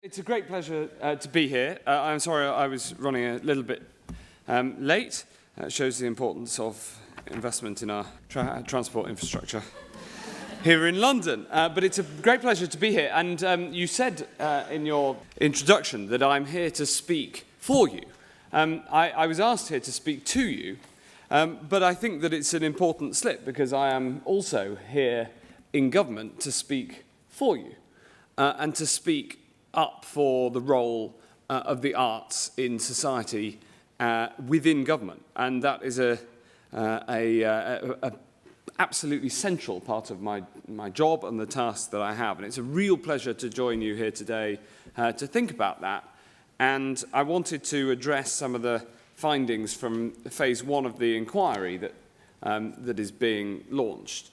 It's a great pleasure to be here. I'm sorry I was running a little bit late. It shows the importance of investment in our transport infrastructure here in London. But it's a great pleasure to be here. And you said in your introduction that I'm here to speak for you. I was asked here to speak to you, but I think that it's an important slip because I am also here in government to speak for you and to speak up for the role of the arts in society within government. And that is a absolutely central part of my job and the task that I have. And it's a real pleasure to join you here today to think about that. And I wanted to address some of the findings from phase one of the inquiry that is being launched.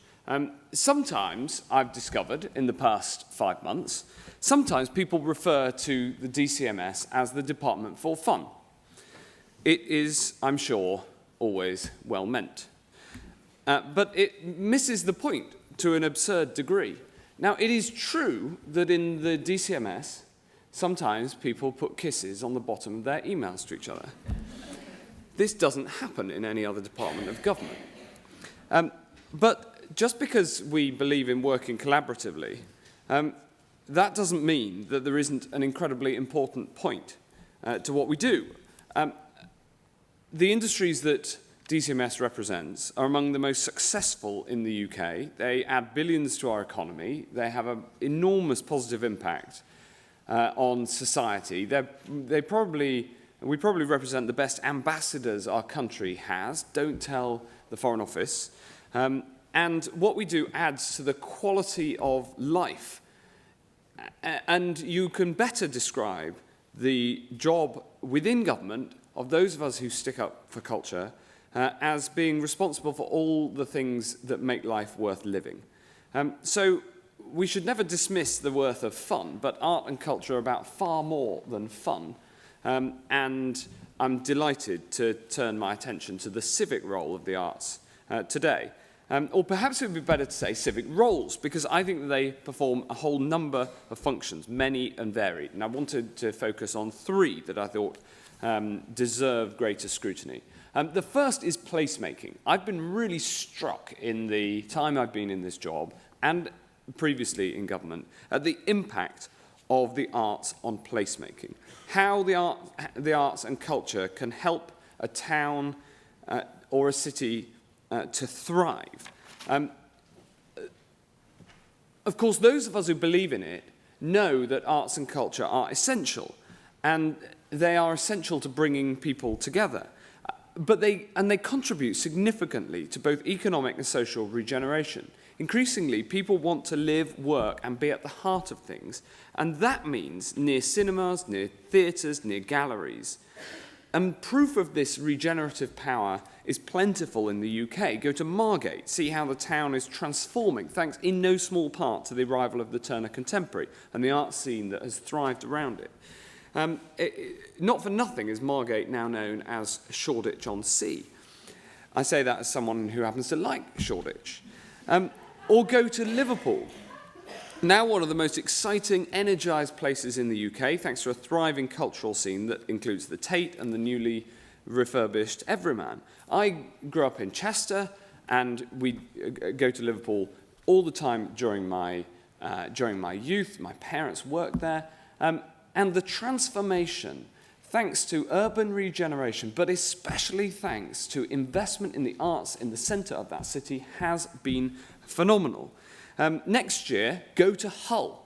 Sometimes I've discovered in the past 5 months, sometimes people refer to the DCMS as the Department for Fun. It is, I'm sure, always well meant. But it misses the point to an absurd degree. Now, it is true that in the DCMS, sometimes people put kisses on the bottom of their emails to each other. This doesn't happen in any other department of government. But just because we believe in working collaboratively, that doesn't mean that there isn't an incredibly important point to what we do. The industries that DCMS represents are among the most successful in the UK. They add billions to our economy. They have an enormous positive impact on society. We probably represent the best ambassadors our country has. Don't tell the Foreign Office. And what we do adds to the quality of life. And you can better describe the job within government of those of us who stick up for culture as being responsible for all the things that make life worth living. So we should never dismiss the worth of fun, but art and culture are about far more than fun. And I'm delighted to turn my attention to the civic role of the arts today. Or perhaps it would be better to say civic roles, because I think that they perform a whole number of functions, many and varied. And I wanted to focus on 3 that I thought deserve greater scrutiny. The first is placemaking. I've been really struck in the time I've been in this job and previously in government at the impact of the arts on placemaking. How the arts and culture can help a town or a city to thrive. Of course, those of us who believe in it know that arts and culture are essential, and they are essential to bringing people together. But they contribute significantly to both economic and social regeneration. Increasingly, people want to live, work, and be at the heart of things, and that means near cinemas, near theatres, near galleries. And proof of this regenerative power is plentiful in the UK. Go to Margate, see how the town is transforming, thanks in no small part to the arrival of the Turner Contemporary and the art scene that has thrived around it. Not for nothing is Margate now known as Shoreditch-on-Sea. I say that as someone who happens to like Shoreditch. Or go to Liverpool. Now one of the most exciting, energised places in the UK, thanks to a thriving cultural scene that includes the Tate and the newly refurbished Everyman. I grew up in Chester, and we go to Liverpool all the time during my youth. My parents worked there. And the transformation, thanks to urban regeneration, but especially thanks to investment in the arts in the centre of that city, has been phenomenal. Next year, go to Hull.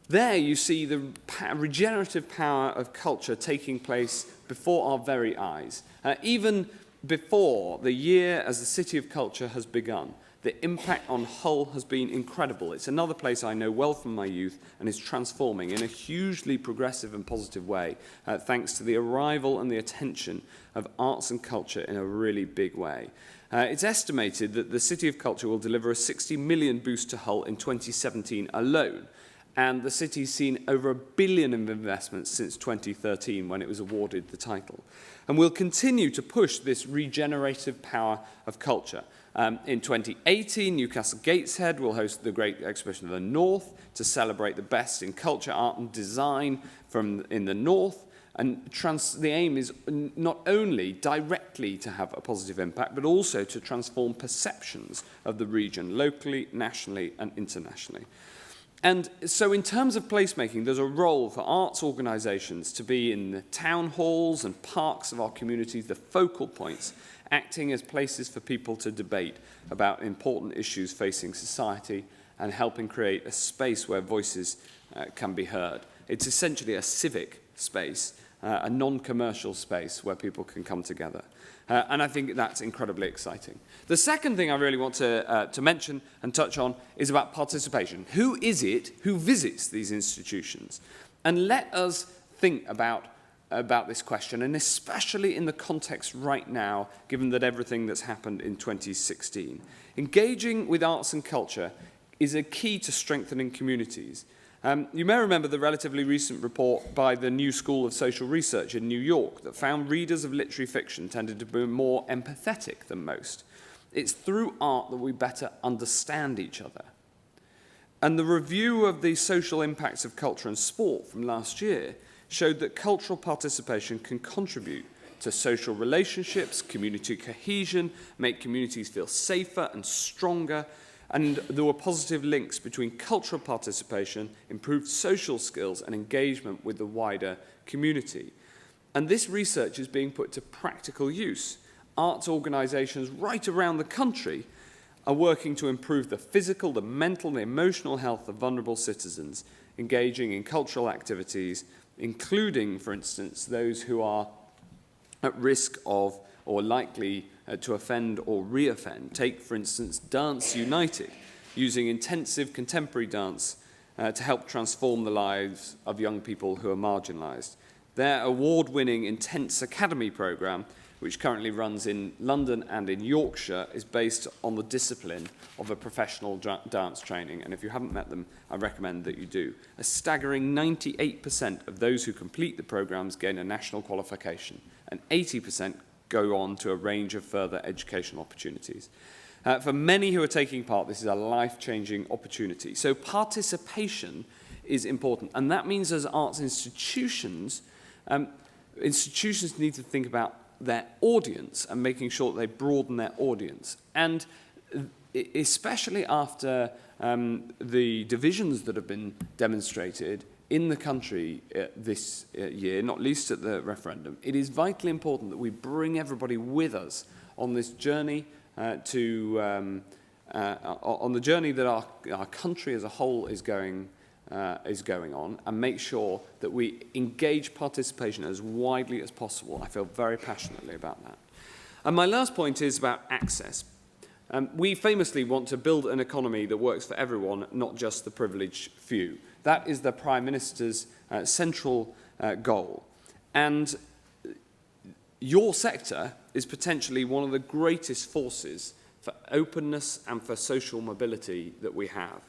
There you see the regenerative power of culture taking place before our very eyes. Even before the year as the City of Culture has begun, the impact on Hull has been incredible. It's another place I know well from my youth and is transforming in a hugely progressive and positive way, thanks to the arrival and the attention of arts and culture in a really big way. It's estimated that the City of Culture will deliver a 60 million boost to Hull in 2017 alone. And the city's seen over £1 billion in investments since 2013 when it was awarded the title. And we'll continue to push this regenerative power of culture. In 2018, Newcastle Gateshead will host the Great Exhibition of the North to celebrate the best in culture, art and design in the North. And the aim is not only directly to have a positive impact, but also to transform perceptions of the region locally, nationally, and internationally. And so in terms of placemaking, there's a role for arts organisations to be in the town halls and parks of our communities, the focal points, acting as places for people to debate about important issues facing society and helping create a space where voices can be heard. It's essentially a civic space, a non-commercial space where people can come together. And I think that's incredibly exciting. The second thing I really want to mention and touch on is about participation. Who is it who visits these institutions? And let us think about this question, and especially in the context right now, given that everything that's happened in 2016. Engaging with arts and culture is a key to strengthening communities. You may remember the relatively recent report by the New School of Social Research in New York that found readers of literary fiction tended to be more empathetic than most. It's through art that we better understand each other. And the review of the social impacts of culture and sport from last year showed that cultural participation can contribute to social relationships, community cohesion, make communities feel safer and stronger. And there were positive links between cultural participation, improved social skills, and engagement with the wider community. And this research is being put to practical use. Arts organisations right around the country are working to improve the physical, the mental, the emotional health of vulnerable citizens, engaging in cultural activities, including, for instance, those who are at risk of or likely to offend or re-offend. Take, for instance, Dance United, using intensive contemporary dance to help transform the lives of young people who are marginalised. Their award-winning Intense Academy programme, which currently runs in London and in Yorkshire, is based on the discipline of a professional dance training. And if you haven't met them, I recommend that you do. A staggering 98% of those who complete the programmes gain a national qualification, and 80% go on to a range of further educational opportunities. For many who are taking part, this is a life-changing opportunity. So participation is important, and that means as arts institutions, institutions need to think about their audience and making sure that they broaden their audience. And especially after the divisions that have been demonstrated in the country this year, not least at the referendum, it is vitally important that we bring everybody with us on this journey on the journey that our country as a whole is going on, and make sure that we engage participation as widely as possible. I feel very passionately about that. And my last point is about access. We famously want to build an economy that works for everyone, not just the privileged few. That is the Prime Minister's central goal. And your sector is potentially one of the greatest forces for openness and for social mobility that we have.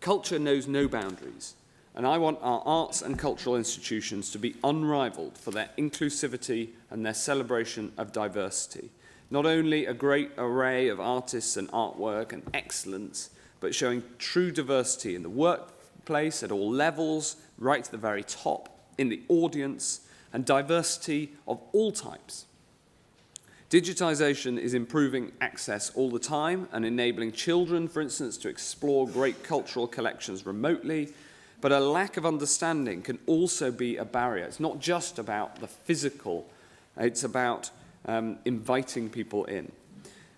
Culture knows no boundaries, and I want our arts and cultural institutions to be unrivaled for their inclusivity and their celebration of diversity. Not only a great array of artists and artwork and excellence, but showing true diversity in the workplace at all levels, right to the very top, in the audience, and diversity of all types. Digitisation is improving access all the time and enabling children, for instance, to explore great cultural collections remotely, but a lack of understanding can also be a barrier. It's not just about the physical, it's about inviting people in.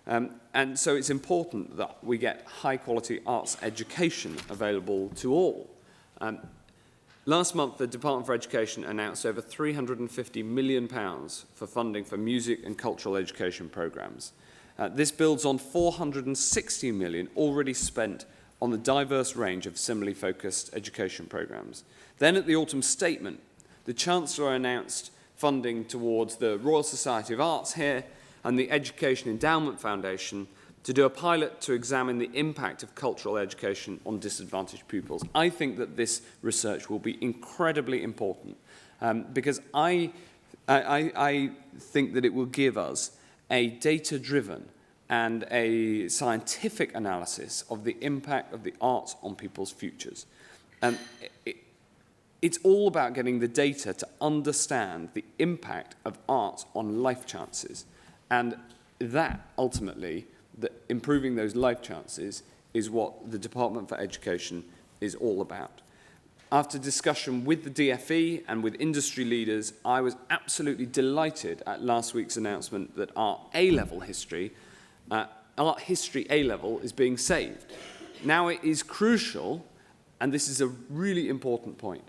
And so it's important that we get high-quality arts education available to all. Last month, the Department for Education announced over £350 million for funding for music and cultural education programmes. This builds on £460 million already spent on the diverse range of similarly focused education programmes. Then at the autumn statement, the Chancellor announced funding towards the Royal Society of Arts here and the Education Endowment Foundation to do a pilot to examine the impact of cultural education on disadvantaged pupils. I think that this research will be incredibly important because I think that it will give us a data-driven and a scientific analysis of the impact of the arts on people's futures. And it's all about getting the data to understand the impact of arts on life chances. And that, ultimately, improving those life chances is what the Department for Education is all about. After discussion with the DFE and with industry leaders, I was absolutely delighted at last week's announcement that our A-level history, art history A-level, is being saved. Now it is crucial, and this is a really important point,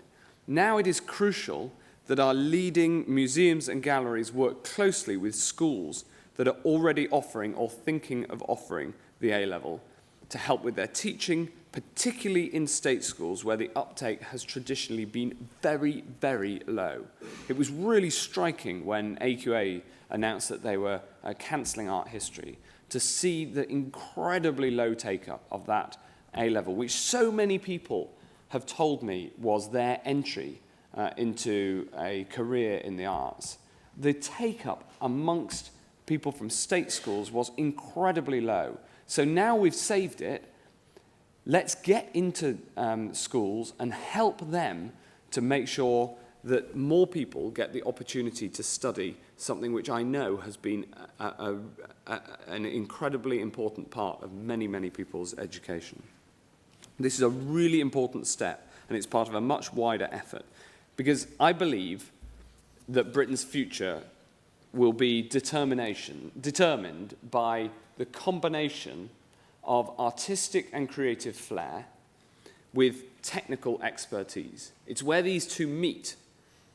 now it is crucial that our leading museums and galleries work closely with schools that are already offering or thinking of offering the A-level to help with their teaching, particularly in state schools where the uptake has traditionally been very, very low. It was really striking when AQA announced that they were cancelling art history to see the incredibly low take-up of that A-level, which so many people have told me was their entry into a career in the arts. The take-up amongst people from state schools was incredibly low. So now we've saved it, let's get into schools and help them to make sure that more people get the opportunity to study something which I know has been an incredibly important part of many, many people's education. This is a really important step, and it's part of a much wider effort, because I believe that Britain's future will be determined by the combination of artistic and creative flair with technical expertise. It's where these two meet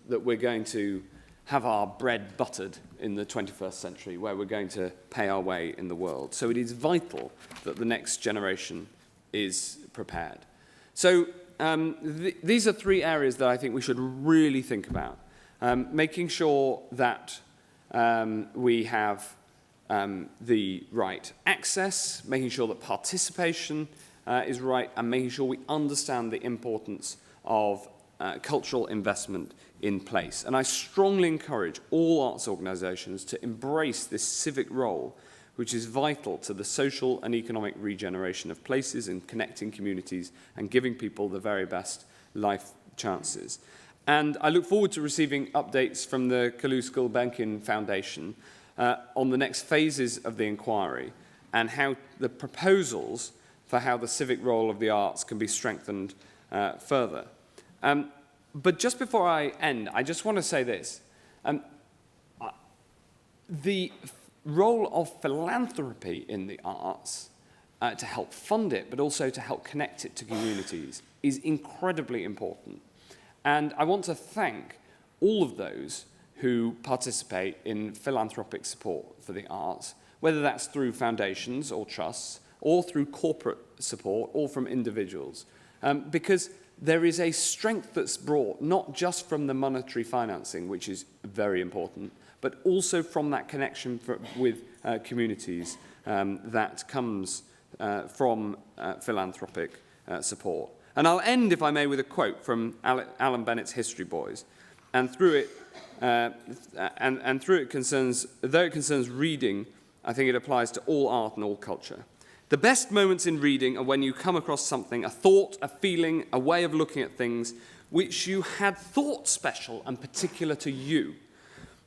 that we're going to have our bread buttered in the 21st century, where we're going to pay our way in the world. So it is vital that the next generation is prepared. So these are three areas that I think we should really think about. Making sure that we have the right access, making sure that participation is right, and making sure we understand the importance of cultural investment in place. And I strongly encourage all arts organisations to embrace this civic role, which is vital to the social and economic regeneration of places and connecting communities and giving people the very best life chances. And I look forward to receiving updates from the Kalous Gulbenkian Foundation on the next phases of the inquiry and how the proposals for how the civic role of the arts can be strengthened further. But just before I end, I just want to say this. The role of philanthropy in the arts to help fund it, but also to help connect it to communities, is incredibly important. And I want to thank all of those who participate in philanthropic support for the arts, whether that's through foundations or trusts, or through corporate support, or from individuals. Because there is a strength that's brought, not just from the monetary financing, which is very important, but also from that connection with communities that comes from philanthropic support. And I'll end, if I may, with a quote from Alan Bennett's History Boys. And through it concerns, though it concerns reading, I think it applies to all art and all culture. The best moments in reading are when you come across something, a thought, a feeling, a way of looking at things, which you had thought special and particular to you.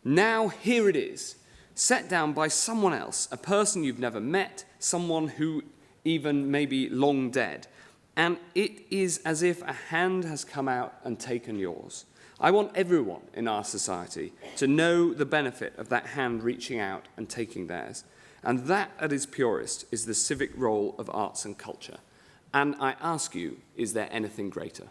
Now here it is, set down by someone else, a person you've never met, someone who even may be long dead. And it is as if a hand has come out and taken yours. I want everyone in our society to know the benefit of that hand reaching out and taking theirs. And that, at its purest, is the civic role of arts and culture. And I ask you, is there anything greater?